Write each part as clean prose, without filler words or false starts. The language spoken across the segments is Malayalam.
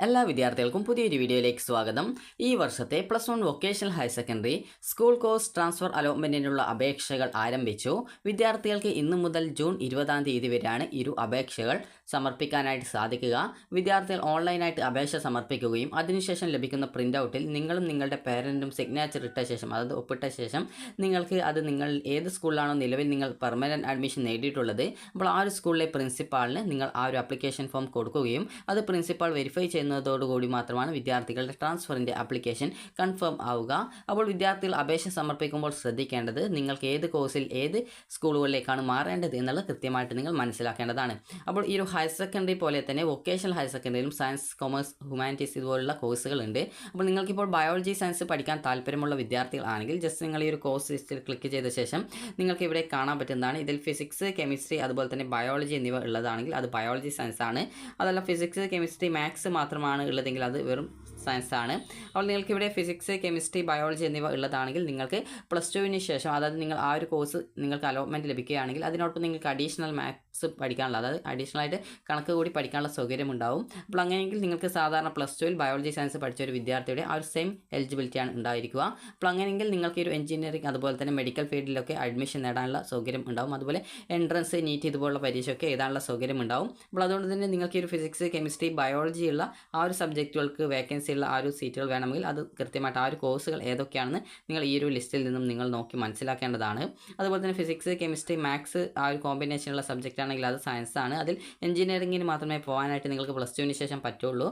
എല്ലാ വിദ്യാർത്ഥികൾക്കും പുതിയൊരു വീഡിയോയിലേക്ക് സ്വാഗതം. ഈ വർഷത്തെ +1 vocational higher secondary school course transfer അലോട്ട്മെൻറ്റിനുള്ള അപേക്ഷകൾ ആരംഭിച്ചു. വിദ്യാർത്ഥികൾക്ക് ഇന്നു മുതൽ ജൂൺ 20-ാം തീയതി വരെയാണ് ഇരു അപേക്ഷകൾ സമർപ്പിക്കാനായിട്ട് സാധിക്കുക. വിദ്യാർത്ഥികൾ ഓൺലൈനായിട്ട് അപേക്ഷ സമർപ്പിക്കുകയും അതിനുശേഷം ലഭിക്കുന്ന പ്രിൻ്റ് ഔട്ടിൽ നിങ്ങളും നിങ്ങളുടെ പേരൻറ്റും സിഗ്നേച്ചർ ഇട്ട ശേഷം, അതായത് ഒപ്പിട്ട ശേഷം നിങ്ങൾക്ക് അത് നിങ്ങൾ ഏത് സ്കൂളിലാണോ നിലവിൽ നിങ്ങൾ പെർമനൻറ്റ് അഡ്മിഷൻ നേടിയിട്ടുള്ളത്, അപ്പോൾ ആ ഒരു സ്കൂളിലെ പ്രിൻസിപ്പാളിന് നിങ്ങൾ ആ ഒരു ആപ്ലിക്കേഷൻ ഫോം കൊടുക്കുകയും അത് പ്രിൻസിപ്പാൾ വെരിഫൈ ചെയ്യുന്നതോടുകൂടി മാത്രമാണ് വിദ്യാർത്ഥികളുടെ ട്രാൻസ്ഫറിൻ്റെ ആപ്ലിക്കേഷൻ കൺഫേം ആവുക. അപ്പോൾ വിദ്യാർത്ഥികൾ അപേക്ഷ സമർപ്പിക്കുമ്പോൾ ശ്രദ്ധിക്കേണ്ടത് നിങ്ങൾക്ക് ഏത് കോഴ്സിൽ ഏത് സ്കൂളുകളിലേക്കാണ് മാറേണ്ടത് എന്നുള്ളത് കൃത്യമായിട്ട് നിങ്ങൾ മനസ്സിലാക്കേണ്ടതാണ്. അപ്പോൾ ഈ ഒരു ഹയർ സെക്കൻഡറി പോലെ തന്നെ വൊക്കേഷണൽ ഹയർ സെക്കൻഡറിയിലും സയൻസ്, കൊമേഴ്സ്, ഹ്യൂമാനിറ്റീസ് ഇതുപോലുള്ള കോഴ്സുകളുണ്ട്. അപ്പോൾ നിങ്ങൾക്കിപ്പോൾ ബയോളജി സയൻസ് പഠിക്കാൻ താല്പര്യമുള്ള വിദ്യാർത്ഥികളാണെങ്കിൽ ജസ്റ്റ് നിങ്ങൾ ഈ ഒരു കോഴ്സ് ലിസ്റ്റിൽ ക്ലിക്ക് ചെയ്ത ശേഷം നിങ്ങൾക്ക് ഇവിടെ കാണാൻ പറ്റുന്നതാണ്. ഇതിൽ ഫിസിക്സ്, കെമിസ്ട്രി അതുപോലെ തന്നെ ബയോളജി എന്നിവ ഉള്ളതാണെങ്കിൽ അത് ബയോളജി സയൻസ് ആണ്. അതല്ല ഫിസിക്സ്, കെമിസ്ട്രി, മാത്സ് മാത്രമാണ് ഉള്ളതെങ്കിൽ അത് വെറും സയൻസ് ആണ്. അപ്പോൾ നിങ്ങൾക്ക് ഇവിടെ ഫിസിക്സ്, കെമിസ്ട്രി, ബയോളജി എന്നിവ ഉള്ളതാണെങ്കിൽ നിങ്ങൾക്ക് +2-ന് ശേഷം, അതായത് നിങ്ങൾ ആ ഒരു കോഴ്സ് നിങ്ങൾക്ക് അലോട്ട്മെൻറ്റ് ലഭിക്കുകയാണെങ്കിൽ അതിനോടൊപ്പം നിങ്ങൾക്ക് അഡീഷണൽ മാത്സ് പഠിക്കാനുള്ള, അതായത് അഡീഷണൽ ആയിട്ട് കണക്ക് കൂടി പഠിക്കാനുള്ള സൗകര്യം ഉണ്ടാവും. അപ്പോൾ അങ്ങനെയെങ്കിൽ നിങ്ങൾക്ക് സാധാരണ +2-ൽ ബയോളജി സയൻസ് പഠിച്ച ഒരു വിദ്യാർത്ഥിയുടെ ആ ഒരു സെയിം എലിജിബിലിറ്റിയാണ് ഉണ്ടായിരിക്കുക. അപ്പോൾ അങ്ങനെയെങ്കിൽ നിങ്ങൾക്ക് ഒരു എഞ്ചിനീയറിംഗ് അതുപോലെ തന്നെ മെഡിക്കൽ ഫീൽഡിലൊക്കെ അഡ്മിഷൻ നേടാനുള്ള സൗകര്യം ഉണ്ടാവും. അതുപോലെ എൻട്രൻസ്, നീറ്റ് ഇതുപോലുള്ള പരീക്ഷയൊക്കെ എഴുതാനുള്ള സൗകര്യം ഉണ്ടാവും. അപ്പോൾ അതുകൊണ്ട് തന്നെ നിങ്ങൾക്ക് ഈ ഒരു ഫിസിക്സ്, കെമിസ്ട്രി, ബയോളജി ഉള്ള ആ ഒരു സബ്ജക്റ്റുകൾക്ക് വേക്കൻസി ഉള്ള ആ ഒരു സീറ്റുകൾ വേണമെങ്കിൽ അത് കൃത്യമായിട്ട് ആ ഒരു കോഴ്സുകൾ ഏതൊക്കെയാണെന്ന് നിങ്ങൾ ഈ ഒരു ലിസ്റ്റിൽ നിന്നും നിങ്ങൾ നോക്കി മനസ്സിലാക്കേണ്ടതാണ്. അതുപോലെ തന്നെ ഫിസിക്സ്, കെമിസ്ട്രി, മാത്സ് ആ ഒരു കോമ്പിനേഷനുള്ള സബ്ജക്റ്റ് ആണെങ്കിൽ അത് സയൻസ് ആണ്. അതിൽ എഞ്ചിനീയറിംഗിന് മാത്രമേ പോകാനായിട്ട് നിങ്ങൾക്ക് +2-ന് ശേഷം പറ്റുള്ളൂ.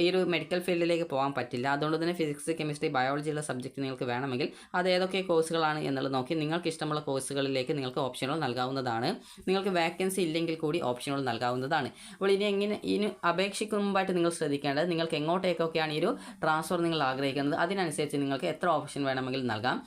ഈ ഒരു മെഡിക്കൽ ഫീൽഡിലേക്ക് പോകാൻ പറ്റില്ല. അതുകൊണ്ട് തന്നെ ഫിസിക്സ്, കെമിസ്ട്രി, ബയോളജി ഉള്ള സബ്ജക്റ്റ് നിങ്ങൾക്ക് വേണമെങ്കിൽ അത് ഏതൊക്കെ കോഴ്സുകളാണ് എന്നുള്ളത് നോക്കി നിങ്ങൾക്ക് ഇഷ്ടമുള്ള കോഴ്സുകളിലേക്ക് നിങ്ങൾക്ക് ഓപ്ഷനുകൾ നൽകാവുന്നതാണ്. നിങ്ങൾക്ക് വേക്കൻസി ഇല്ലെങ്കിൽ കൂടി ഓപ്ഷനുകൾ നൽകാവുന്നതാണ്. അപ്പോൾ ഇനി അപേക്ഷിക്കും മുമ്പായിട്ട് നിങ്ങൾ ശ്രദ്ധിക്കേണ്ടത് നിങ്ങൾക്ക് എങ്ങോട്ടേക്കൊക്കെയാണ് ഈ ഒരു ട്രാൻസ്ഫർ നിങ്ങൾ ആഗ്രഹിക്കുന്നത്, അതിനനുസരിച്ച് നിങ്ങൾക്ക് എത്ര ഓപ്ഷൻ വേണമെങ്കിലും നൽകാം.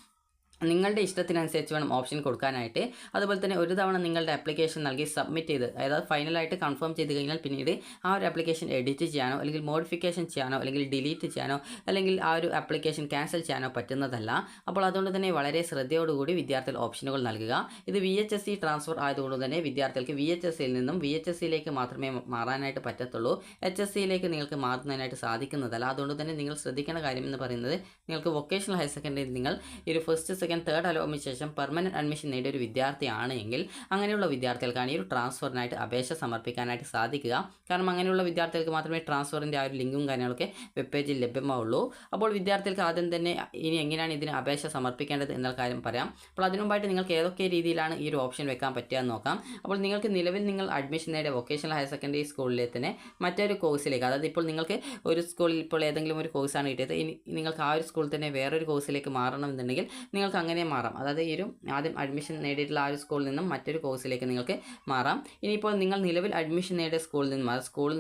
നിങ്ങളുടെ ഇഷ്ടത്തിനനുസരിച്ച് വേണം ഓപ്ഷൻ കൊടുക്കാനായിട്ട്. അതുപോലെ തന്നെ ഒരു തവണ നിങ്ങളുടെ ആപ്ലിക്കേഷൻ നൽകി സബ്മിറ്റ് ചെയ്ത്, അതായത് ഫൈനലായിട്ട് കൺഫേം ചെയ്ത് കഴിഞ്ഞാൽ പിന്നീട് ആ ഒരു ആപ്ലിക്കേഷൻ എഡിറ്റ് ചെയ്യാനോ അല്ലെങ്കിൽ മോഡിഫിക്കേഷൻ ചെയ്യാനോ അല്ലെങ്കിൽ ഡിലീറ്റ് ചെയ്യാനോ അല്ലെങ്കിൽ ആ ഒരു ആപ്ലിക്കേഷൻ ക്യാൻസൽ ചെയ്യാനോ പറ്റുന്നതല്ല. അപ്പോൾ അതുകൊണ്ട് തന്നെ വളരെ ശ്രദ്ധയോടുകൂടി വിദ്യാർത്ഥികൾ ഓപ്ഷനുകൾ നൽകുക. ഇത് VHSE ട്രാൻസ്ഫർ ആയതുകൊണ്ട് തന്നെ വിദ്യാർത്ഥികൾക്ക് VHSEയിൽ നിന്നും VHSEയിലേക്ക് മാത്രമേ മാറാനായിട്ട് പറ്റത്തുള്ളൂ. HSEയിലേക്ക് നിങ്ങൾക്ക് മാറുന്നതിനായിട്ട് സാധിക്കുന്നതല്ല. അതുകൊണ്ട് തന്നെ നിങ്ങൾ ശ്രദ്ധിക്കേണ്ട കാര്യം എന്ന് പറയുന്നത്, നിങ്ങൾക്ക് വൊക്കേഷണൽ ഹയർ സെക്കൻഡറിയിൽ നിങ്ങൾ ഒരു ഫസ്റ്റ്, സെക്കൻഡ്, തേർഡ് അലോട്ട്മെൻറ്റ് ശേഷം പെർമനൻറ്റ് അഡ്മിഷൻ നേടിയ ഒരു വിദ്യാർത്ഥിയാണ് എങ്കിൽ അങ്ങനെയുള്ള വിദ്യാർത്ഥികൾക്കാണ് ഈ ഒരു ട്രാൻസ്ഫറിനായിട്ട് അപേക്ഷ സമർപ്പിക്കാനായിട്ട് സാധിക്കുക. കാരണം അങ്ങനെയുള്ള വിദ്യാർത്ഥികൾക്ക് മാത്രമേ ട്രാൻസ്ഫറിൻ്റെ ആ ഒരു ലിങ്കും കാര്യങ്ങളൊക്കെ വെബ് പേജിൽ ലഭ്യമാവുള്ളൂ. അപ്പോൾ വിദ്യാർത്ഥികൾക്ക് ആദ്യം തന്നെ ഇനി എങ്ങനെയാണ് ഇതിന് അപേക്ഷ സമർപ്പിക്കേണ്ടത് എന്ന കാര്യം പറയാം. അപ്പോൾ അതിനു മുമ്പായിട്ട് നിങ്ങൾക്ക് ഏതൊക്കെ രീതിയിലാണ് ഈ ഒരു ഓപ്ഷൻ വെക്കാൻ പറ്റുക എന്ന് നോക്കാം. അപ്പോൾ നിങ്ങൾക്ക് നിലവിൽ നിങ്ങൾ അഡ്മിഷൻ നേടിയ വൊക്കേഷണൽ ഹയർ സെക്കൻഡറി സ്കൂളിലെ തന്നെ മറ്റൊരു കോഴ്സിലേക്ക്, അതായത് ഇപ്പോൾ നിങ്ങൾക്ക് ഒരു സ്കൂളിൽ ഇപ്പോൾ ഏതെങ്കിലും ഒരു കോഴ്സാണ് കിട്ടിയത്, ഇനി നിങ്ങൾക്ക് ആ ഒരു സ്കൂളിൽ തന്നെ വേറൊരു കോഴ്സിലേക്ക് മാറണമെന്നുണ്ടെങ്കിൽ നിങ്ങൾക്ക് അങ്ങനെ മാറാം. അതായത് ഈ ഒരു ആദ്യം അഡ്മിഷൻ നേടിയിട്ടുള്ള ആ ഒരു സ്കൂളിൽ നിന്നും മറ്റൊരു കോഴ്സിലേക്ക് നിങ്ങൾക്ക് മാറാം. ഇനിയിപ്പോൾ നിങ്ങൾ നിലവിൽ അഡ്മിഷൻ നേടിയ സ്കൂളിൽ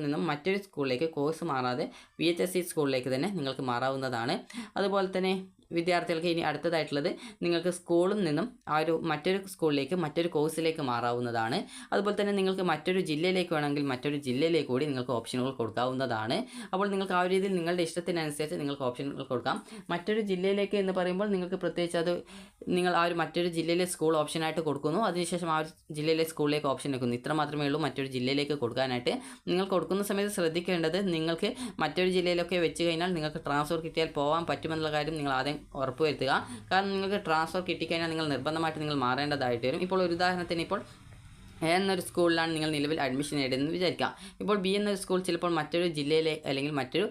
നിന്നും മറ്റൊരു സ്കൂളിലേക്ക് കോഴ്സ് മാറാതെ VHSE സ്കൂളിലേക്ക് തന്നെ നിങ്ങൾക്ക് മാറാവുന്നതാണ്. അതുപോലെ തന്നെ വിദ്യാർത്ഥികൾക്ക് ഇനി അടുത്തതായിട്ടുള്ളത് നിങ്ങൾക്ക് സ്കൂളിൽ നിന്നും ആ ഒരു മറ്റൊരു സ്കൂളിലേക്ക് മറ്റൊരു കോഴ്സിലേക്ക് മാറാവുന്നതാണ്. അതുപോലെ തന്നെ നിങ്ങൾക്ക് മറ്റൊരു ജില്ലയിലേക്ക് വേണമെങ്കിൽ മറ്റൊരു ജില്ലയിലേക്ക് കൂടി നിങ്ങൾക്ക് ഓപ്ഷനുകൾ കൊടുക്കാവുന്നതാണ്. അപ്പോൾ നിങ്ങൾക്ക് ആ ഒരു രീതിയിൽ നിങ്ങളുടെ ഇഷ്ടത്തിനനുസരിച്ച് നിങ്ങൾക്ക് ഓപ്ഷനുകൾ കൊടുക്കാം. മറ്റൊരു ജില്ലയിലേക്ക് എന്ന് പറയുമ്പോൾ നിങ്ങൾക്ക് പ്രത്യേകിച്ച് അത് നിങ്ങൾ ആ ഒരു മറ്റൊരു ജില്ലയിലെ സ്കൂൾ ഓപ്ഷനായിട്ട് കൊടുക്കുന്നു, അതിനുശേഷം ആ ഒരു ജില്ലയിലെ സ്കൂളിലേക്ക് ഓപ്ഷൻ വെക്കുന്നു. ഇത്ര മാത്രമേ ഉള്ളൂ മറ്റൊരു ജില്ലയിലേക്ക് കൊടുക്കാനായിട്ട്. നിങ്ങൾ കൊടുക്കുന്ന സമയത്ത് ശ്രദ്ധിക്കേണ്ടത്, നിങ്ങൾക്ക് മറ്റൊരു ജില്ലയിലൊക്കെ വെച്ച് കഴിഞ്ഞാൽ നിങ്ങൾക്ക് ട്രാൻസ്ഫർ കിട്ടിയാൽ പോകാൻ പറ്റുമെന്നുള്ള കാര്യം നിങ്ങൾ ആദ്യം ഉറപ്പുവരുത്തുക. കാരണം നിങ്ങൾക്ക് ട്രാൻസ്ഫർ കിട്ടിക്കഴിഞ്ഞാൽ നിങ്ങൾ നിർബന്ധമായിട്ട് നിങ്ങൾ മാറേണ്ടതായിട്ട് വരും. ഇപ്പോൾ ഒരു ഉദാഹരണത്തിന്, ഇപ്പോൾ A എന്നൊരു സ്കൂളിലാണ് നിങ്ങൾ നിലവിൽ അഡ്മിഷൻ നേടുന്നതെന്ന് വിചാരിക്കാം. ഇപ്പോൾ B എന്നൊരു സ്കൂൾ ചിലപ്പോൾ മറ്റൊരു ജില്ലയിലെ അല്ലെങ്കിൽ മറ്റൊരു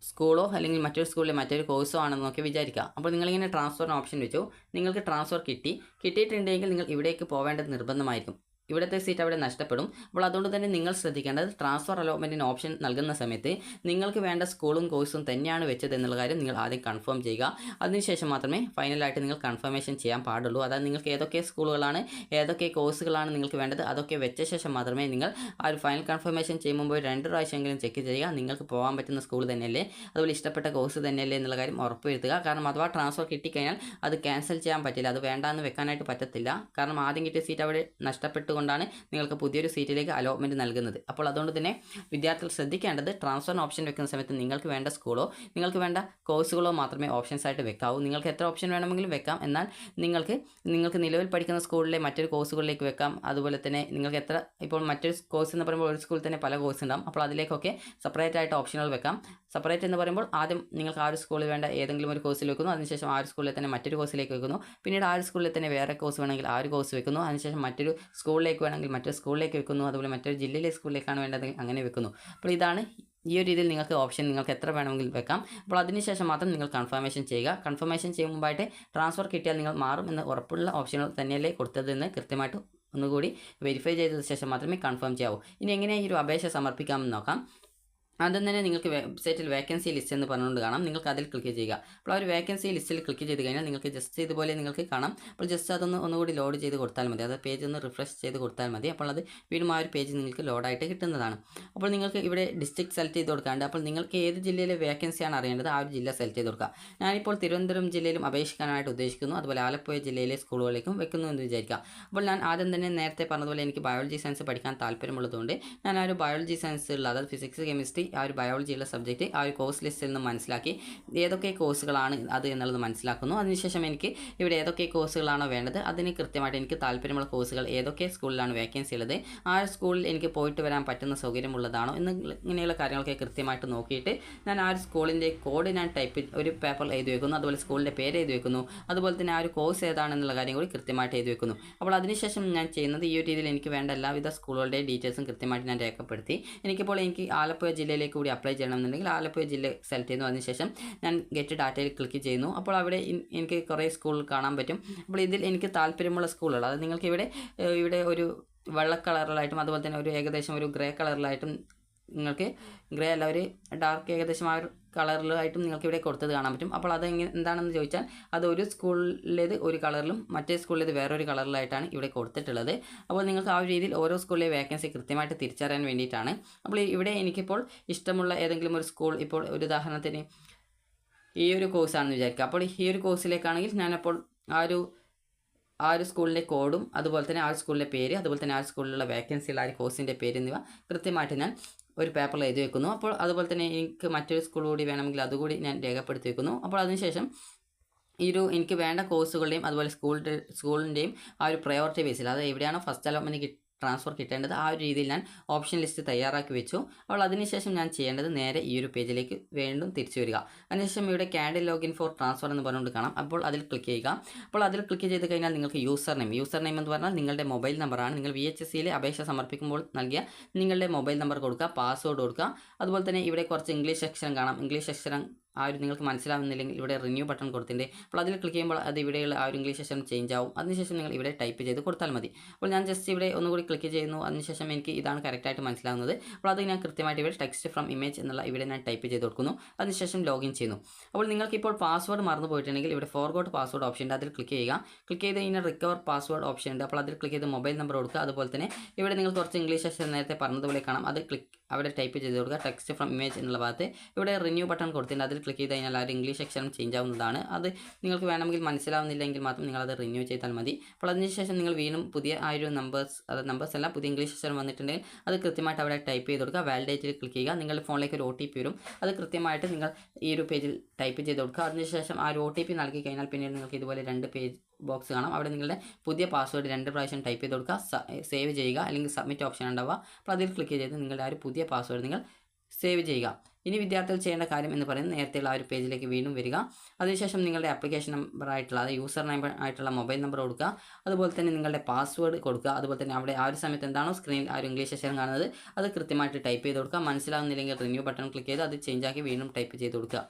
സ്കൂളോ അല്ലെങ്കിൽ മറ്റൊരു സ്കൂളിലെ മറ്റൊരു കോഴ്സോ ആണെന്ന് നോക്കി വിചാരിക്കുക. അപ്പോൾ നിങ്ങളിങ്ങനെ ട്രാൻസ്ഫറിന് ഓപ്ഷൻ വെച്ചു, നിങ്ങൾക്ക് ട്രാൻസ്ഫർ കിട്ടിയിട്ടുണ്ടെങ്കിൽ നിങ്ങൾ ഇവിടേക്ക് പോവേണ്ടത് നിർബന്ധമായിരിക്കും. ഇവിടുത്തെ സീറ്റ് അവിടെ നഷ്ടപ്പെടും. അപ്പോൾ അതുകൊണ്ട് തന്നെ നിങ്ങൾ ശ്രദ്ധിക്കേണ്ടത്, ട്രാൻസ്ഫർ അലോട്ട്മെൻറ്റിന് ഓപ്ഷൻ നൽകുന്ന സമയത്ത് നിങ്ങൾക്ക് വേണ്ട സ്കൂളും കോഴ്സും തന്നെയാണ് വെച്ചത് എന്നുള്ള കാര്യം നിങ്ങൾ ആദ്യം കൺഫേം ചെയ്യുക. അതിനുശേഷം മാത്രമേ ഫൈനലായിട്ട് നിങ്ങൾ കൺഫർമേഷൻ ചെയ്യാൻ പാടുള്ളൂ. അതായത് നിങ്ങൾക്ക് ഏതൊക്കെ സ്കൂളുകളാണ്, ഏതൊക്കെ കോഴ്സുകളാണ് നിങ്ങൾക്ക് വേണ്ടത് അതൊക്കെ വെച്ച ശേഷം മാത്രമേ നിങ്ങൾ ആ ഒരു ഫൈനൽ കൺഫർമേഷൻ ചെയ്യുമ്പോൾ 2 പ്രാവശ്യമെങ്കിലും ചെക്ക് ചെയ്യുക, നിങ്ങൾക്ക് പോകാൻ പറ്റുന്ന സ്കൂൾ തന്നെയല്ലേ, അതുപോലെ ഇഷ്ടപ്പെട്ട കോഴ്സ് തന്നെയല്ലേ എന്നുള്ള കാര്യം ഉറപ്പുവരുത്തുക. കാരണം അഥവാ ട്രാൻസ്ഫർ കിട്ടിക്കഴിഞ്ഞാൽ അത് ക്യാൻസൽ ചെയ്യാൻ പറ്റില്ല, അത് വേണ്ടാന്ന് വെക്കാനായിട്ട് പറ്റത്തില്ല. കാരണം ആദ്യം കിട്ടിയ സീറ്റ് അവിടെ നഷ്ടപ്പെട്ടുകൊണ്ട് കൊടുത്തുകൊണ്ടാണ് നിങ്ങൾക്ക് പുതിയൊരു സീറ്റിലേക്ക് അലോട്ട്മെൻറ്റ് നൽകുന്നത്. അപ്പോൾ അതുകൊണ്ട് തന്നെ വിദ്യാർത്ഥികൾ ശ്രദ്ധിക്കേണ്ടത് ട്രാൻസ്ഫർ ഓപ്ഷൻ വെക്കുന്ന സമയത്ത് നിങ്ങൾക്ക് വേണ്ട സ്കൂളോ നിങ്ങൾക്ക് വേണ്ട കോഴ്സുകളോ മാത്രമേ ഓപ്ഷൻസ് ആയിട്ട് വെക്കാവൂ. നിങ്ങൾക്ക് എത്ര ഓപ്ഷൻ വേണമെങ്കിലും വെക്കാം. എന്നാൽ നിങ്ങൾക്ക് നിലവിൽ പഠിക്കുന്ന സ്കൂളിലെ മറ്റൊരു കോഴ്സുകളിലേക്ക് വെക്കാം. അതുപോലെ തന്നെ നിങ്ങൾക്ക് എത്ര ഇപ്പോൾ മറ്റൊരു കോഴ്സ് എന്ന് പറയുമ്പോൾ ഒരു സ്കൂളിൽ തന്നെ പല കോഴ്സ് ഉണ്ടാകും. അപ്പോൾ അതിലേക്കൊക്കെ സെപ്പറേറ്റ് ആയിട്ട് ഓപ്ഷനുകൾ വെക്കാം. സെപ്പറേറ്റ് എന്ന് പറയുമ്പോൾ ആദ്യം നിങ്ങൾക്ക് ആ ഒരു സ്കൂളിൽ വേണ്ട ഏതെങ്കിലും ഒരു കോഴ്സിൽ വെക്കുന്നു, അതിനുശേഷം ആ ഒരു സ്കൂളിൽ തന്നെ മറ്റൊരു കോഴ്സിലേക്ക് വെക്കുന്നു, പിന്നീട് ആ ഒരു സ്കൂളിൽ തന്നെ വേറെ കോഴ്സ് വേണമെങ്കിൽ ആ ഒരു കോഴ്സ് വെക്കുന്നു, അതിനുശേഷം മറ്റൊരു സ്കൂളിലേക്ക് വേണമെങ്കിൽ മറ്റൊരു സ്കൂളിലേക്ക് വെക്കുന്നു, അതുപോലെ മറ്റൊരു ജില്ലയിലെ സ്കൂളിലേക്കാണ് വേണ്ടതെങ്കിൽ അങ്ങനെ വെക്കുന്നു. അപ്പോൾ ഇതാണ് ഈ ഒരു രീതിയിൽ നിങ്ങൾക്ക് ഓപ്ഷൻ നിങ്ങൾക്ക് എത്ര വേണമെങ്കിലും വെക്കാം. അപ്പോൾ അതിനുശേഷം മാത്രം നിങ്ങൾ കൺഫർമേഷൻ ചെയ്യുക. കൺഫർമേഷൻ ചെയ്യുന്ന മുമ്പായിട്ട് ട്രാൻസ്ഫർ കിട്ടിയാൽ നിങ്ങൾ മാറും എന്ന് ഉറപ്പുള്ള ഓപ്ഷനുകൾ തന്നെയല്ലേ കൊടുത്തതെന്ന് കൃത്യമായിട്ട് ഒന്നുകൂടി വെരിഫൈ ചെയ്തതിന് ശേഷം മാത്രമേ കൺഫേം ചെയ്യാവൂ. ഇനി എങ്ങനെ ഈ ഒരു അപേക്ഷ സമർപ്പിക്കാമെന്ന് നോക്കാം. ആദ്യം തന്നെ നിങ്ങൾക്ക് വെബ്സൈറ്റിൽ വേക്കൻസി ലിസ്റ്റ് എന്ന് പറഞ്ഞുകൊണ്ട് കാണാം. നിങ്ങൾക്ക് അതിൽ ക്ലിക്ക് ചെയ്യുക. അപ്പോൾ ആ ഒരു വേക്കൻസി ലിസ്റ്റിൽ ക്ലിക്ക് ചെയ്ത് കഴിഞ്ഞാൽ നിങ്ങൾക്ക് ജസ്റ്റ് ഇതുപോലെ നിങ്ങൾക്ക് കാണാം. അപ്പോൾ ജസ്റ്റ് ഒന്നുകൂടി ലോഡ് ചെയ്ത് കൊടുത്താൽ മതി. അത് പേജ് ഒന്ന് റിഫ്രഷ് ചെയ്ത് കൊടുത്താൽ മതി. അപ്പോൾ അത് വീണ്ടും ആ ഒരു പേജ് നിങ്ങൾക്ക് ലോഡായിട്ട് കിട്ടുന്നതാണ്. അപ്പോൾ നിങ്ങൾക്ക് ഇവിടെ ഡിസ്ട്രിക്ട് സെലക്ട് ചെയ്ത് കൊടുക്കാണ്ട്. അപ്പോൾ നിങ്ങൾക്ക് ഏത് ജില്ലയിലെ വേക്കൻസിയാണ് അറിയേണ്ടത് ആ ഒരു ജില്ല സെലക്ട് ചെയ്ത് കൊടുക്കുക. ഞാനിപ്പോൾ തിരുവനന്തപുരം ജില്ലയിലും അപേക്ഷിക്കാനായിട്ട് ഉദ്ദേശിക്കുന്നു. അതുപോലെ ആലപ്പുഴ ജില്ലയിലെ സ്കൂളുകളിലേക്കും വെക്കുന്നു എന്ന് വിചാരിക്കുക. അപ്പോൾ ഞാൻ ആദ്യം തന്നെ നേരത്തെ പറഞ്ഞതുപോലെ എനിക്ക് ബയോളജി സയൻസ് പഠിക്കാൻ താല്പര്യമുള്ളതുകൊണ്ട് ഞാൻ ആ ഒരു ബയോളജി സയൻസ് ഉള്ള അതായത് ഫിസിക്സ് കെമിസ്ട്രി ആ ഒരു ബയോളജിയുള്ള സബ്ജക്റ്റ് ആ ഒരു കോഴ്സ് ലിസ്റ്റിൽ നിന്ന് മനസ്സിലാക്കി ഏതൊക്കെ കോഴ്സുകളാണ് അത് എന്നുള്ളത് മനസ്സിലാക്കുന്നു. അതിനുശേഷം എനിക്ക് ഇവിടെ ഏതൊക്കെ കോഴ്സുകളാണോ വേണ്ടത് അതിന് കൃത്യമായിട്ട് എനിക്ക് താല്പര്യമുള്ള കോഴ്സുകൾ ഏതൊക്കെ സ്കൂളിലാണ് വേക്കൻസി ഉള്ളത്, ആ സ്കൂളിൽ എനിക്ക് പോയിട്ട് വരാൻ പറ്റുന്ന സൗകര്യമുള്ളതാണോ ഇങ്ങനെയുള്ള കാര്യങ്ങളൊക്കെ കൃത്യമായിട്ട് നോക്കിയിട്ട് ഞാൻ ആ ഒരു സ്കൂളിൻ്റെ കോഡ് ഞാൻ ഒരു പേപ്പറിൽ എഴുതി വെക്കുന്നു. അതുപോലെ സ്കൂളിൻ്റെ പേര് എഴുതി വെക്കുന്നു. അതുപോലെ തന്നെ ആ ഒരു കോഴ്സ് ഏതാണെന്നുള്ള കാര്യം കൂടി കൃത്യമായിട്ട് എഴുതി വെക്കുന്നു. അപ്പോൾ അതിനുശേഷം ഞാൻ ചെയ്യുന്നത് ഈ ഒരു രീതിയിൽ എനിക്ക് വേണ്ട എല്ലാവിധ സ്കൂളുകളുടെ ഡീറ്റെയിൽസും കൃത്യമായിട്ട് ഞാൻ രേഖപ്പെടുത്തി. എനിക്ക് ആലപ്പുഴ ജില്ലയിലേക്ക് കൂടി അപ്ലൈ ചെയ്യണമെന്നുണ്ടെങ്കിൽ ആലപ്പുഴ ജില്ല സെലക്ട് ചെയ്യുന്നു. അതിനുശേഷം ഞാൻ ഗെറ്റ് ഡാറ്റയിൽ ക്ലിക്ക് ചെയ്യുന്നു. അപ്പോൾ അവിടെ എനിക്ക് കുറേ സ്കൂൾ കാണാൻ പറ്റും. അപ്പോൾ ഇതിൽ എനിക്ക് താല്പര്യമുള്ള സ്കൂളുകൾ അത് നിങ്ങൾക്ക് ഇവിടെ ഒരു വെള്ള കളറിലായിട്ടും അതുപോലെ തന്നെ ഒരു ഏകദേശം ഒരു ഗ്രേ കളറിലായിട്ടും നിങ്ങൾക്ക് ഗ്രേ അല്ല ഒരു ഡാർക്ക് ഏകദേശം ആ ഒരു കളറിലായിട്ടും നിങ്ങൾക്ക് ഇവിടെ കൊടുത്തത് കാണാൻ പറ്റും. അപ്പോൾ അത് എന്താണെന്ന് ചോദിച്ചാൽ അത് ഒരു സ്കൂളിലേത് ഒരു കളറിലും മറ്റേ സ്കൂളിലേത് വേറൊരു കളറിലായിട്ടാണ് ഇവിടെ കൊടുത്തിട്ടുള്ളത്. അപ്പോൾ നിങ്ങൾക്ക് ആ ഒരു രീതിയിൽ ഓരോ സ്കൂളിലെ വേക്കൻസി കൃത്യമായിട്ട് തിരിച്ചറിയാൻ വേണ്ടിയിട്ടാണ്. അപ്പോൾ ഇവിടെ എനിക്കിപ്പോൾ ഇഷ്ടമുള്ള ഏതെങ്കിലും ഒരു സ്കൂൾ ഇപ്പോൾ ഒരു ഉദാഹരണത്തിന് ഈ ഒരു കോഴ്സാണെന്ന് വിചാരിക്കുക. അപ്പോൾ ഈ ഒരു കോഴ്സിലേക്കാണെങ്കിൽ ഞാനപ്പോൾ ആ ഒരു സ്കൂളിൻ്റെ കോഡും അതുപോലെ തന്നെ ആ ഒരു സ്കൂളിൻ്റെ പേര് അതുപോലെ തന്നെ ആ ഒരു സ്കൂളിലുള്ള വേക്കൻസിയുള്ള ആ ഒരു കോഴ്സിൻ്റെ പേര് എന്നിവ കൃത്യമായിട്ട് ഞാൻ ഒരു പേപ്പറിൽ എഴുതി വെക്കുന്നു. അപ്പോൾ അതുപോലെ തന്നെ എനിക്ക് മറ്റൊരു സ്കൂൾ കൂടി വേണമെങ്കിൽ അതുകൂടി ഞാൻ രേഖപ്പെടുത്തി വെക്കുന്നു. അപ്പോൾ അതിനുശേഷം എനിക്ക് വേണ്ട കോഴ്സുകളുടെയും അതുപോലെ സ്കൂളിൻ്റെയും ആ ഒരു പ്രയോറിറ്റി ബേസിൽ അത് എവിടെയാണോ ഫസ്റ്റ് അലോട്ട്മെൻറ്റ് ട്രാൻസ്ഫർ കിട്ടേണ്ടത് ആ ഒരു രീതിയിൽ ഞാൻ ഓപ്ഷൻ ലിസ്റ്റ് തയ്യാറാക്കി വെച്ചു. അപ്പോൾ അതിനുശേഷം ഞാൻ ചെയ്യേണ്ടത് നേരെ ഈ ഒരു പേജിലേക്ക് വീണ്ടും തിരിച്ചു വരിക. അതിനുശേഷം ഇവിടെ ക്യാൻഡിൽ ലോഗിൻ ഫോർ ട്രാൻസ്ഫർ എന്ന് പറഞ്ഞുകൊണ്ട് കാണാം. അപ്പോൾ അതിൽ ക്ലിക്ക് ചെയ്യുക. അപ്പോൾ അതിൽ ക്ലിക്ക് ചെയ്ത് കഴിഞ്ഞാൽ നിങ്ങൾക്ക് യൂസർ നെയിം എന്ന് പറഞ്ഞാൽ നിങ്ങളുടെ മൊബൈൽ നമ്പറാണ്. നിങ്ങൾ VHSCയിൽ അപേക്ഷ സമർപ്പിക്കുമ്പോൾ നൽകിയ നിങ്ങളുടെ മൊബൈൽ നമ്പർ കൊടുക്കുക, പാസ്വേഡ് കൊടുക്കുക. അതുപോലെ തന്നെ ഇവിടെ കുറച്ച് ഇംഗ്ലീഷ് അക്ഷരം കാണാം. ഇംഗ്ലീഷ് അക്ഷരം ആ ഒരു നിങ്ങൾക്ക് മനസ്സിലാവുന്നില്ലെങ്കിൽ ഇവിടെ റിന്യൂ ബട്ടൺ കൊടുത്തിട്ടുണ്ട്. അപ്പോൾ അതിൽ ക്ലിക്ക് ചെയ്യുമ്പോൾ അത് ഇവിടെയുള്ള ആ ഒരു ഇംഗ്ലീഷ് അക്ഷരം ചേഞ്ച് ആവും. അതിനുശേഷം നിങ്ങൾ ഇവിടെ ടൈപ്പ് ചെയ്ത് കൊടുത്താൽ മതി. അപ്പോൾ ഞാൻ ജസ്റ്റ് ഇവിടെ ഒന്നുകൂടി ക്ലിക്ക് ചെയ്യുന്നു. അതിനുശേഷം എനിക്ക് ഇതാണ് കറക്റ്റായിട്ട് മനസ്സിലാവുന്നത്. അപ്പോൾ അത് ഞാൻ കൃത്യമായിട്ട് ഇവിടെ ടെക്സ്റ്റ് ഫ്രം ഇമേജ് എന്നുള്ള ഇവിടെ ഞാൻ ടൈപ്പ് ചെയ്ത് കൊടുക്കുന്നു. അതിനുശേഷം ലോഗിൻ ചെയ്യുന്നു. അപ്പോൾ നിങ്ങൾക്കിപ്പോൾ പാസ്വേഡ് മറന്നു പോയിട്ടുണ്ടെങ്കിൽ ഇവിടെ ഫോർഗോട്ട് പാസ്വേഡ് ഓപ്ഷൻ ഉണ്ട്. അതിൽ ക്ലിക്ക് ചെയ്യുക. ക്ലിക്ക് ചെയ്ത് കഴിഞ്ഞാൽ റിക്കവർ പാസ്വേഡ് ഓപ്ഷൻ ഉണ്ട്. അപ്പോൾ അതിൽ ക്ലിക്ക് ചെയ്ത് മൊബൈൽ നമ്പർ കൊടുക്കുക. അതുപോലെ തന്നെ ഇവിടെ നിങ്ങൾ കുറച്ച് ഇംഗ്ലീഷ് അക്ഷരം നേരത്തെ പറഞ്ഞതുപോലെ കാണാം. അത് അവിടെ ടൈപ്പ് ചെയ്ത് കൊടുക്കുക. ടെക്സ്റ്റ് ഫ്രം ഇമേജ് എന്നുള്ള ഭാഗത്ത് ഇവിടെ റിന്യൂ ബട്ടൺ കൊടുത്തിട്ടുണ്ട്. അതിൽ ക്ലിക്ക് ചെയ്ത് കഴിഞ്ഞാൽ ആ ഒരു ഇംഗ്ലീഷ് അക്ഷരം ചേഞ്ച് ആവുന്നതാണ്. അത് നിങ്ങൾക്ക് വേണമെങ്കിൽ മനസ്സിലാവുന്നില്ലെങ്കിൽ മാത്രം നിങ്ങളത് റിന്യൂ ചെയ്താൽ മതി. അപ്പോൾ അതിനുശേഷം നിങ്ങൾ വീണ്ടും പുതിയ ആ ഒരു നമ്പേഴ്സ് അല്ല പുതിയ ഇംഗ്ലീഷ് അക്ഷരം വന്നിട്ടുണ്ടെങ്കിൽ അത് കൃത്യമായിട്ട് അവിടെ ടൈപ്പ് ചെയ്ത് കൊടുക്കുക. വാലിഡേറ്റിൽ ക്ലിക്ക് ചെയ്യുക. നിങ്ങളുടെ ഫോണിലേക്ക് ഒരു OTP വരും. അത് കൃത്യമായിട്ട് നിങ്ങൾ ഈ ഒരു പേജിൽ ടൈപ്പ് ചെയ്ത് കൊടുക്കുക. അതിനുശേഷം ആ ഒരു OTP നൽകി കഴിഞ്ഞാൽ പിന്നീട് നിങ്ങൾക്ക് ഇതുപോലെ 2 പേജ് ബോക്സ് കാണാം. അവിടെ നിങ്ങളുടെ പുതിയ പാസ്വേഡ് 2 പ്രാവശ്യം ടൈപ്പ് ചെയ്ത് കൊടുക്കുക. സേവ് ചെയ്യുക അല്ലെങ്കിൽ സബ്മിറ്റ് ഓപ്ഷൻ ഉണ്ടാവുക. അപ്പോൾ അതിൽ ക്ലിക്ക് ചെയ്ത് നിങ്ങളുടെ ആ ഒരു പുതിയ പാസ്വേഡ് നിങ്ങൾ സേവ് ചെയ്യുക. ഇനി വിദ്യാർത്ഥികൾ ചെയ്യേണ്ട കാര്യം എന്ന് പറയുന്നത് നേരത്തെയുള്ള ആ ഒരു പേജിലേക്ക് വീണ്ടും വരിക. അതിനുശേഷം നിങ്ങളുടെ ആപ്ലിക്കേഷൻ നമ്പർ ആയിട്ടുള്ള അതായത് യൂസർ നമ്പർ ആയിട്ടുള്ള മൊബൈൽ നമ്പർ കൊടുക്കുക. അതുപോലെ തന്നെ നിങ്ങളുടെ പാസ്വേഡ് കൊടുക്കുക. അതുപോലെ തന്നെ അവിടെ ആ ഒരു സമയത്ത് എന്താണോ സ്ക്രീനിൽ ആ ഒരു ഇംഗ്ലീഷ് അക്ഷരം കാണുന്നത് അത് കൃത്യമായിട്ട് ടൈപ്പ് ചെയ്ത് കൊടുക്കുക. മനസ്സിലാവുന്നില്ലെങ്കിൽ റിന്യൂ ബട്ടൺ ക്ലിക്ക് ചെയ്ത് അത് ചേഞ്ച് ആക്കി വീണ്ടും ടൈപ്പ് ചെയ്ത് കൊടുക്കുക.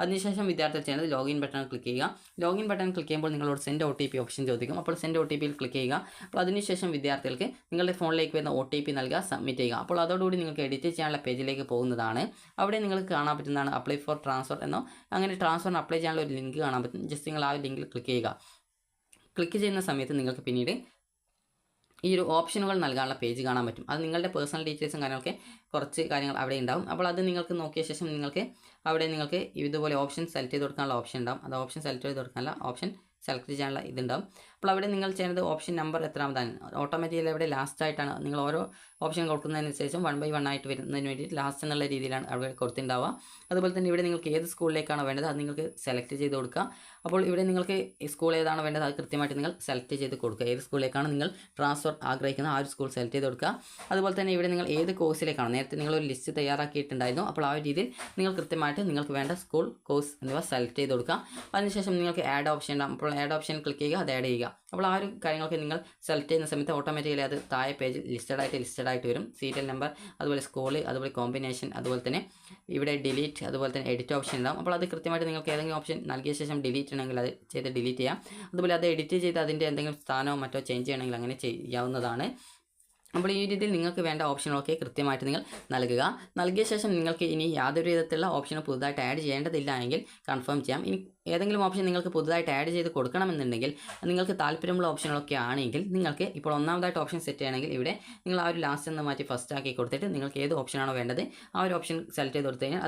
അതിനുശേഷം വിദ്യാർത്ഥികൾ ചെയ്യേണ്ടത് ലോഗിൻ ബട്ടൺ ക്ലിക്ക് ചെയ്യുക. ലോഗിൻ ബട്ടൺ ക്ലിക്ക് ചെയ്യുമ്പോൾ നിങ്ങളോട് സെൻഡ് OTP ഓപ്ഷൻ ചോദിക്കും. അപ്പോൾ സെൻഡ് OTPയിൽ ക്ലിക്ക് ചെയ്യുക. അപ്പോൾ അതിനുശേഷം വിദ്യാർത്ഥികൾക്ക് നിങ്ങളുടെ ഫോണിലേക്ക് വരുന്ന OTP നൽകുക, സബ്മിറ്റ് ചെയ്യുക. അപ്പോൾ അതോടുകൂടി നിങ്ങൾക്ക് എഡിറ്റ് ചെയ്യാനുള്ള പേജിലേക്ക് പോകുന്നതാണ്. അവിടെ നിങ്ങൾക്ക് കാണാൻ പറ്റുന്നതാണ് അപ്ലൈ ഫോർ ട്രാൻസ്ഫർ എന്നോ അങ്ങനെ ട്രാൻസ്ഫറിന് അപ്ലൈ ചെയ്യാനുള്ള ഒരു ലിങ്ക് കാണാൻ പറ്റും. ജസ്റ്റ് നിങ്ങൾ ആ ലിങ്കിൽ ക്ലിക്ക് ചെയ്യുക. ക്ലിക്ക് ചെയ്യുന്ന സമയത്ത് നിങ്ങൾക്ക് പിന്നീട് ഈ ഒരു ഓപ്ഷനുകൾ നൽകാനുള്ള പേജ് കാണാൻ പറ്റും. അത് നിങ്ങളുടെ പേഴ്സണൽ ഡീറ്റെയിൽസും കാര്യങ്ങളൊക്കെ കുറച്ച് കാര്യങ്ങൾ അവിടെ ഉണ്ടാവും. അപ്പോൾ അത് നിങ്ങൾക്ക് നോക്കിയ ശേഷം നിങ്ങൾക്ക് ഇതുപോലെ ഓപ്ഷൻ സെലക്ട് ചെയ്ത് കൊടുക്കാനുള്ള ഓപ്ഷൻ ഉണ്ടാവും. അത് ഓപ്ഷൻ സെലക്ട് ചെയ്ത് കൊടുക്കാനുള്ള ഓപ്ഷൻ സെലക്ട് ചെയ്യാനുള്ള ഇതുണ്ടാവും. അപ്പോൾ അവിടെ നിങ്ങൾ ചെയ്യുന്നത് ഓപ്ഷൻ നമ്പർ എത്രാമതാണ് ഓട്ടോമാറ്റിക്കലി അവിടെ ലാസ്റ്റ് ആയിട്ടാണ് നിങ്ങൾ ഓരോ ഓപ്ഷൻ കൊടുക്കുന്നതിനനുസരിച്ചും 1 by 1 ആയിട്ട് വരുന്നതിന് വേണ്ടിയിട്ട് ലാസ്റ്റ് എന്നുള്ള രീതിയിലാണ് അവിടെ കൊടുത്തിട്ടുണ്ടാവുക. അതുപോലെ തന്നെ ഇവിടെ നിങ്ങൾക്ക് ഏത് സ്കൂളിലേക്കാണോ വേണ്ടത് അത് നിങ്ങൾക്ക് സെലക്ട് ചെയ്ത് കൊടുക്കുക. അപ്പോൾ ഇവിടെ നിങ്ങൾക്ക് സ്കൂൾ ഏതാണോ വേണ്ടത് അത് കൃത്യമായിട്ട് നിങ്ങൾ സെലക്ട് ചെയ്ത് കൊടുക്കുക. ഏത് സ്കൂളിലേക്കാണ് നിങ്ങൾ ട്രാൻസ്ഫർ ആഗ്രഹിക്കുന്നത് ആ ഒരു സ്കൂൾ സെലക്ട് ചെയ്ത് കൊടുക്കുക. അതുപോലെ തന്നെ ഇവിടെ നിങ്ങൾ ഏത് കോഴ്സിലേക്കാണ് നേരത്തെ നിങ്ങളൊരു ലിസ്റ്റ് തയ്യാറാക്കിയിട്ടുണ്ടായിരുന്നു. അപ്പോൾ ആ ഒരു രീതിയിൽ നിങ്ങൾ കൃത്യമായിട്ട് നിങ്ങൾക്ക് വേണ്ട സ്കൂൾ കോഴ്സ് എന്നിവ സെലക്ട് ചെയ്ത് കൊടുക്കുക. അതിനുശേഷം നിങ്ങൾക്ക് ആഡ് ഓപ്ഷൻ ഉണ്ടാകും. അപ്പോൾ ആഡ് ഓപ്ഷൻ ക്ലിക്ക് ചെയ്യുക, അത് ആഡ് ചെയ്യുക. അപ്പോൾ ആ ഒരു കാര്യങ്ങളൊക്കെ നിങ്ങൾ സെലക്ട് ചെയ്യുന്ന സമയത്ത് ഓട്ടോമാറ്റിക്കലി അത് താഴെ പേജിൽ ലിസ്റ്റഡ് ആയിട്ട് വരും. സീരിയൽ നമ്പർ, അതുപോലെ സ്കൂൾ, അതുപോലെ കോമ്പിനേഷൻ, അതുപോലെ തന്നെ ഇവിടെ ഡിലീറ്റ്, അതുപോലെ തന്നെ എഡിറ്റ് ഓപ്ഷൻ ഉണ്ടാകും. അപ്പോൾ അത് കൃത്യമായിട്ട് നിങ്ങൾക്ക് ഏതെങ്കിലും ഓപ്ഷൻ നൽകിയ ശേഷം ഡിലീറ്റ് ചെയ്യണമെങ്കിൽ അത് ചെയ്ത് ഡിലീറ്റ് ചെയ്യാം. അതുപോലെ അത് എഡിറ്റ് ചെയ്ത് അതിൻ്റെ എന്തെങ്കിലും സ്ഥാനമോ മറ്റോ ചേഞ്ച് ചെയ്യണമെങ്കിൽ അങ്ങനെ ചെയ്യാവുന്നതാണ്. അപ്പോൾ ഈ രീതിയിൽ നിങ്ങൾക്ക് വേണ്ട ഓപ്ഷനുകളൊക്കെ കൃത്യമായിട്ട് നിങ്ങൾ നൽകിയ ശേഷം നിങ്ങൾക്ക് ഇനി യാതൊരു വിധത്തിലുള്ള ഓപ്ഷനും പുതുതായിട്ട് ആഡ് ചെയ്യേണ്ടതില്ല എങ്കിൽ കൺഫേം ചെയ്യാം. ഇനി ഏതെങ്കിലും ഓപ്ഷൻ നിങ്ങൾക്ക് പുതുതായിട്ട് ആഡ് ചെയ്ത് കൊടുക്കണമെന്നുണ്ടെങ്കിൽ നിങ്ങൾക്ക് താല്പര്യമുള്ള ഓപ്ഷനുകളൊക്കെ ആണെങ്കിൽ നിങ്ങൾക്ക് ഇപ്പോൾ ഒന്നാമതായിട്ട് ഓപ്ഷൻ സെറ്റ് ചെയ്യണമെങ്കിൽ ഇവിടെ നിങ്ങൾ ആ ഒരു ലാസ്റ്റ് എന്ന് മാറ്റി ഫസ്റ്റ് ആക്കി കൊടുത്തിട്ട് നിങ്ങൾക്ക് ഏത് ഓപ്ഷനാണോ വേണ്ടത് ആ ഒരു ഓപ്ഷൻ സെലക്ട് ചെയ്ത് കൊടുത്തു കഴിഞ്ഞാൽ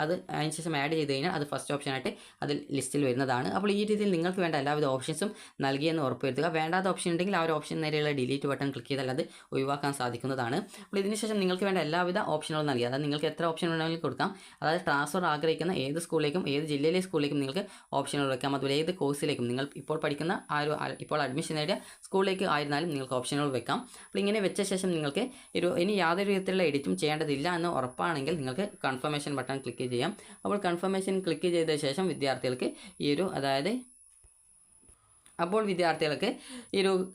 അത് അതിനുശേഷം ആഡ് ചെയ്ത് കഴിഞ്ഞാൽ അത് ഫസ്റ്റ് ഓപ്ഷനായിട്ട് അതിൽ ലിസ്റ്റിൽ വരുന്നതാണ്. അപ്പോൾ ഈ രീതിയിൽ നിങ്ങൾക്ക് വേണ്ട എല്ലാവിധ ഓപ്ഷൻസും നൽകിയെന്ന് ഉറപ്പുവരുത്തുക. വേണ്ടാത്ത ഓപ്ഷൻ ഉണ്ടെങ്കിൽ ആ ഒരു ഓപ്ഷൻ നേരെയുള്ള ഡിലീറ്റ് ബട്ടൺ ക്ലിക്ക് ചെയ്താൽ അത് ഒഴിവാക്കാൻ സാധിക്കുന്നതാണ്. അപ്പോൾ ഇതിനുശേഷം നിങ്ങൾക്ക് വേണ്ട എല്ലാവിധ ഓപ്ഷനുകളും നൽകി, അതായത് നിങ്ങൾക്ക് എത്ര ഓപ്ഷൻ വേണമെങ്കിലും കൊടുക്കാം. അതായത് ട്രാൻസ്ഫർ ആഗ്രഹിക്കുന്ന ഏത് സ്കൂളിലേക്കും ഏത് ജില്ലയിലെ സ്കൂളിലേക്കും നിങ്ങൾക്ക് ഓപ്ഷനുകൾ വെക്കാം. അതുപോലെ ഏത് കോഴ്സിലേക്കും നിങ്ങൾ ഇപ്പോൾ പഠിക്കുന്ന ഇപ്പോൾ അഡ്മിഷൻ നേടിയ സ്കൂളിലേക്ക് ആയിരുന്നാലും നിങ്ങൾക്ക് ഓപ്ഷനുകൾ വെക്കാം. അപ്പോൾ ഇങ്ങനെ വെച്ച ശേഷം നിങ്ങൾക്ക് ഇനി യാതൊരു വിധത്തിലുള്ള എഡിറ്റും ചെയ്യേണ്ടതില്ല എന്ന് ഉറപ്പാണെങ്കിൽ നിങ്ങൾക്ക് കൺഫർമേഷൻ ബട്ടൺ ക്ലിക്ക് ചെയ്യാം. അപ്പോൾ കൺഫർമേഷൻ ക്ലിക്ക് ചെയ്ത ശേഷം വിദ്യാർത്ഥികൾക്ക് ഈ ഒരു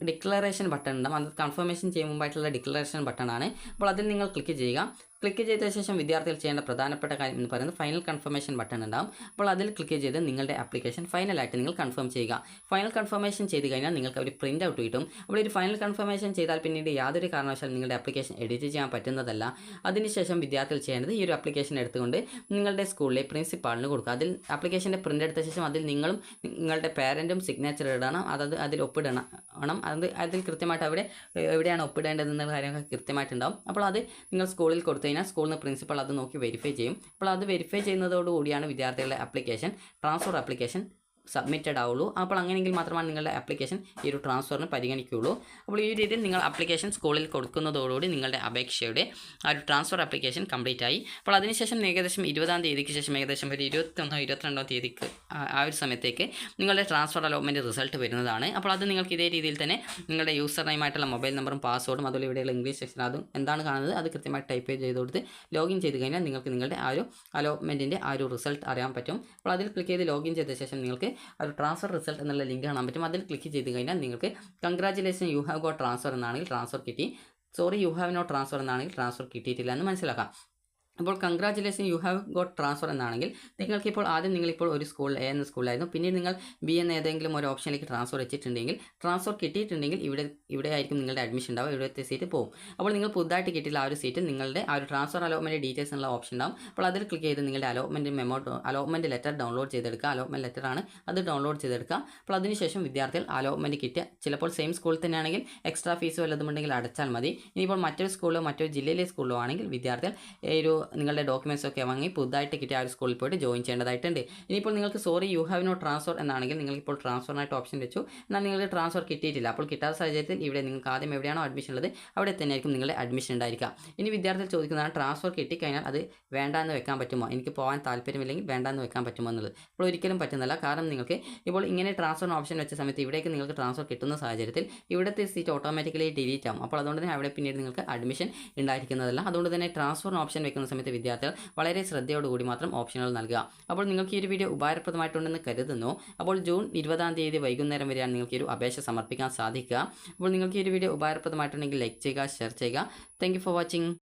ഡിക്ലറേഷൻ ബട്ടൺ ഉണ്ടാകും. അത് കൺഫർമേഷൻ ചെയ്യുന്ന മുമ്പായിട്ടുള്ള ഡിക്ലറേഷൻ ബട്ടണാണ്. അപ്പോൾ അതിൽ നിങ്ങൾ ക്ലിക്ക് ചെയ്യുക. ക്ലിക്ക് ചെയ്ത ശേഷം വിദ്യാർത്ഥികൾ ചെയ്യേണ്ട പ്രധാനപ്പെട്ട കാര്യം എന്ന് പറയുന്നത് ഫൈനൽ കൺഫർമേഷൻ ബട്ടൺ ഉണ്ടാകും. അപ്പോൾ അതിൽ ക്ലിക്ക് ചെയ്ത് നിങ്ങളുടെ ആപ്ലിക്കേഷൻ ഫൈനലായിട്ട് നിങ്ങൾ കൺഫേം ചെയ്യുക. ഫൈനൽ കൺഫർമേഷൻ ചെയ്ത് കഴിഞ്ഞാൽ നിങ്ങൾക്ക് ഒരു പ്രിൻ്റ് ഔട്ട് കിട്ടും. അപ്പോൾ ഒരു ഫൈനൽ കൺഫർമേഷൻ ചെയ്താൽ പിന്നീട് യാതൊരു കാരണവശാലും നിങ്ങളുടെ ആപ്ലിക്കേഷൻ എഡിറ്റ് ചെയ്യാൻ പറ്റുന്നതല്ല. അതിനുശേഷം വിദ്യാർത്ഥികൾ ചെയ്യേണ്ടത് ഈ ഒരു ആപ്ലിക്കേഷൻ എടുത്തുകൊണ്ട് നിങ്ങളുടെ സ്കൂളിലെ പ്രിൻസിപ്പാളിന് കൊടുക്കുക. അതിൽ ആപ്ലിക്കേഷൻ്റെ പ്രിൻ്റ് എടുത്ത ശേഷം അതിൽ നിങ്ങളും നിങ്ങളുടെ പേരൻറ്റും സിഗ്നേച്ചർ ഇടണം. അതിൽ ഒപ്പിടണം. അതിൽ കൃത്യമായിട്ട് എവിടെയാണ് ഒപ്പിടേണ്ടതെന്നുള്ള കാര്യങ്ങൾ കൃത്യമായിട്ടുണ്ടാകും. അപ്പോൾ അത് നിങ്ങൾ സ്കൂളിൽ കൊടുത്തു കഴിഞ്ഞാൽ സ്കൂളിൽ നിന്ന് പ്രിൻസിപ്പൾ അത് നോക്കി വെരിഫൈ ചെയ്യും. അപ്പോൾ അത് വെരിഫൈ ചെയ്യുന്നതോടുകൂടിയാണ് വിദ്യാർത്ഥികളുടെ ട്രാൻസ്ഫർ ആപ്ലിക്കേഷൻ സബ്മിറ്റഡ് ആവുള്ളൂ. അപ്പോൾ അങ്ങനെയെങ്കിൽ മാത്രമാണ് നിങ്ങളുടെ ആപ്ലിക്കേഷൻ ഈ ഒരു ട്രാൻസ്ഫറിന് പരിഗണിക്കുകയുള്ളൂ. അപ്പോൾ ഈ രീതിയിൽ നിങ്ങൾ ആപ്ലിക്കേഷൻ സ്കൂളിൽ കൊടുക്കുന്നതോടുകൂടി നിങ്ങളുടെ അപേക്ഷയുടെ ആ ഒരു ട്രാൻസ്ഫർ ആപ്ലിക്കേഷൻ കംപ്ലീറ്റ് ആയി. അപ്പോൾ അതിനുശേഷം ഏകദേശം 20-ാം തീയതിക്ക് ശേഷം ഏകദേശം ഒരു 21-22-ാം തീയതിക്ക് ആ ഒരു സമയത്തേക്ക് നിങ്ങളുടെ ട്രാൻസ്ഫർ അലോട്ട്മെൻറ്റ് റിസൾട്ട് വരുന്നതാണ്. അപ്പോൾ അത് നിങ്ങൾക്ക് ഇതേ രീതിയിൽ തന്നെ നിങ്ങളുടെ യൂസർ നെയിമായിട്ടുള്ള മൊബൈൽ നമ്പറും പാസ്വേഡും അതുപോലെ ഇവിടെയുള്ള ഇംഗ്ലീഷ് സെക്ഷൻ അതും എന്താണ് കാണുന്നത് അത് കൃത്യമായി ടൈപ്പ് ചെയ്ത് കൊടുത്ത് ലോഗിൻ ചെയ്ത് കഴിഞ്ഞാൽ നിങ്ങൾക്ക് നിങ്ങളുടെ ആ ഒരു അലോട്ട്മെൻറ്റിൻ്റെ ആ ഒരു റിസൾട്ട് അറിയാൻ പറ്റും. അപ്പോൾ അതിൽ ക്ലിക്ക് ചെയ്ത് ലോഗിൻ ചെയ്ത ശേഷം നിങ്ങൾക്ക് ഒരു ട്രാൻസ്ഫർ റിസൾട്ട് എന്നുള്ള ലിങ്ക് കാണാൻ പറ്റും. അതിൽ ക്ലിക്ക് ചെയ്ത് കഴിഞ്ഞാൽ നിങ്ങൾക്ക് congratulation you have got transfer എന്നാണെങ്കിൽ ട്രാൻസ്ഫർ കിട്ടി, sorry you have not transfer എന്നാണെങ്കിൽ ട്രാൻസ്ഫർ കിട്ടിയിട്ടില്ല എന്ന് മനസ്സിലാക്കാം. അപ്പോൾ congratulation you have got transfer എന്നാണെങ്കിൽ നിങ്ങൾക്കിപ്പോൾ നിങ്ങളിപ്പോൾ ഒരു സ്കൂൾ എ എന്ന സ്കൂളിലായിരുന്നു, പിന്നീട് നിങ്ങൾ ബി എന്ന ഏതെങ്കിലും ഒരു ഓപ്ഷനിലേക്ക് ട്രാൻസ്ഫർ വെച്ചിട്ടുണ്ടെങ്കിൽ ട്രാൻസ്ഫർ കിട്ടിയിട്ടുണ്ടെങ്കിൽ ഇവിടെ ആയിരിക്കും നിങ്ങളുടെ അഡ്മിഷൻ ഉണ്ടാവുക, ഇവിടുത്തെ സീറ്റ് പോകും. അപ്പോൾ നിങ്ങൾ പുതുതായിട്ട് കിട്ടിയില്ല ആ ഒരു സീറ്റിൽ നിങ്ങളുടെ ആ ഒരു ട്രാൻസ്ഫർ അലോട്ട്മെൻറ്റ് ഡീറ്റെയിൽസ് എന്നുള്ള ഓപ്ഷൻ ഉണ്ടാവും. അപ്പോൾ അതിൽ ക്ലിക്ക് ചെയ്ത് നിങ്ങളുടെ അലോട്ട്മെൻറ്റ് ലെറ്റർ ഡൗൺലോഡ് ചെയ്തെടുക്കുക. അലോട്ട്മെൻറ്റ് ലെറ്ററാണ് അത് ഡൗൺലോഡ് ചെയ്തെടുക്കുക. അപ്പോൾ അതിനുശേഷം വിദ്യാർത്ഥികൾ അലോട്ട്മെൻറ്റ് കിട്ടിയ ചിലപ്പോൾ സെയിം സ്കൂളിൽ തന്നെയാണെങ്കിൽ എക്സ്ട്രാ ഫീസ് വല്ലതുമുണ്ടെങ്കിൽ അടച്ചാൽ മതി. ഇനിയിപ്പോൾ മറ്റൊരു സ്കൂളിലോ മറ്റൊരു ജില്ലയിലെ സ്കൂളിലോ ആണെങ്കിൽ വിദ്യാർത്ഥികൾ നിങ്ങളുടെ ഡോക്യുമെൻറ്റ്സ് ഒക്കെ വാങ്ങി പുതുതായിട്ട് കിട്ടിയ ആ ഒരു സ്കൂളിൽ പോയിട്ട് ജോയിൻ ചെയ്യേണ്ടതായിട്ടുണ്ട്. ഇനിയിപ്പോൾ നിങ്ങൾക്ക് sorry you have no transfer എന്നാണെങ്കിൽ നിങ്ങൾക്കിപ്പോൾ ട്രാൻസ്ഫറിനായിട്ട് ഓപ്ഷൻ വെച്ചു, എന്നാൽ നിങ്ങൾക്ക് ട്രാൻസ്ഫർ കിട്ടിയിട്ടില്ല. അപ്പോൾ കിട്ടാത്ത സാഹചര്യത്തിൽ ഇവിടെ നിങ്ങൾക്ക് ആദ്യം എവിടെയാണോ അഡ്മിഷൻ ഉള്ളത് അവിടെ തന്നെയായിരിക്കും നിങ്ങളുടെ അഡ്മിഷൻ ഉണ്ടായിരിക്കുക. ഇനി വിദ്യാർത്ഥികൾ ചോദിക്കുന്നതാണ് ട്രാൻസ്ഫർ കിട്ടിക്കഴിഞ്ഞാൽ അത് വേണ്ടാന്ന് വെക്കാൻ പറ്റുമോ, എനിക്ക് പോകാൻ താല്പര്യമില്ലെങ്കിൽ വേണ്ടാന്ന് വെക്കാൻ പറ്റുമോ എന്നുള്ളത്. അപ്പോൾ ഒരിക്കലും പറ്റുന്നില്ല. കാരണം നിങ്ങൾക്ക് ഇപ്പോൾ ഇങ്ങനെ ട്രാൻസ്ഫർ ഓപ്ഷൻ വെച്ച സമയത്ത് ഇവിടേക്ക് നിങ്ങൾക്ക് ട്രാൻസ്ഫർ കിട്ടുന്ന സാഹചര്യത്തിൽ ഇവിടുത്തെ സീറ്റ് ഓട്ടോമാറ്റിക്കലി ഡിലീറ്റ് ആവും. അപ്പോൾ അതുകൊണ്ട് തന്നെ അവിടെ പിന്നീട് നിങ്ങൾക്ക് അഡ്മിഷൻ ഉണ്ടായിരിക്കുന്നതല്ല. അതുകൊണ്ട് തന്നെ ട്രാൻസ്ഫർ ഓപ്ഷൻ വെക്കുന്ന സമയത്ത് വിദ്യാർത്ഥികൾ വളരെ ശ്രദ്ധയോടുകൂടി മാത്രം ഓപ്ഷനുകൾ നൽകുക. അപ്പോൾ നിങ്ങൾക്ക് ഈ ഒരു വീഡിയോ ഉപകാരപ്രദമായിട്ടുണ്ടെന്ന് കരുതുന്നു. അപ്പോൾ ജൂൺ 20-ാം തീയതി വൈകുന്നേരം വരെയാണ് നിങ്ങൾക്ക് ഈ ഒരു അപേക്ഷ സമർപ്പിക്കാൻ സാധിക്കുക. അപ്പോൾ നിങ്ങൾക്ക് ഈ ഒരു വീഡിയോ ഉപകാരപ്രദമായിട്ടുണ്ടെങ്കിൽ ലൈക്ക് ചെയ്യുക, ഷെയർ ചെയ്യുക. Thank you for watching.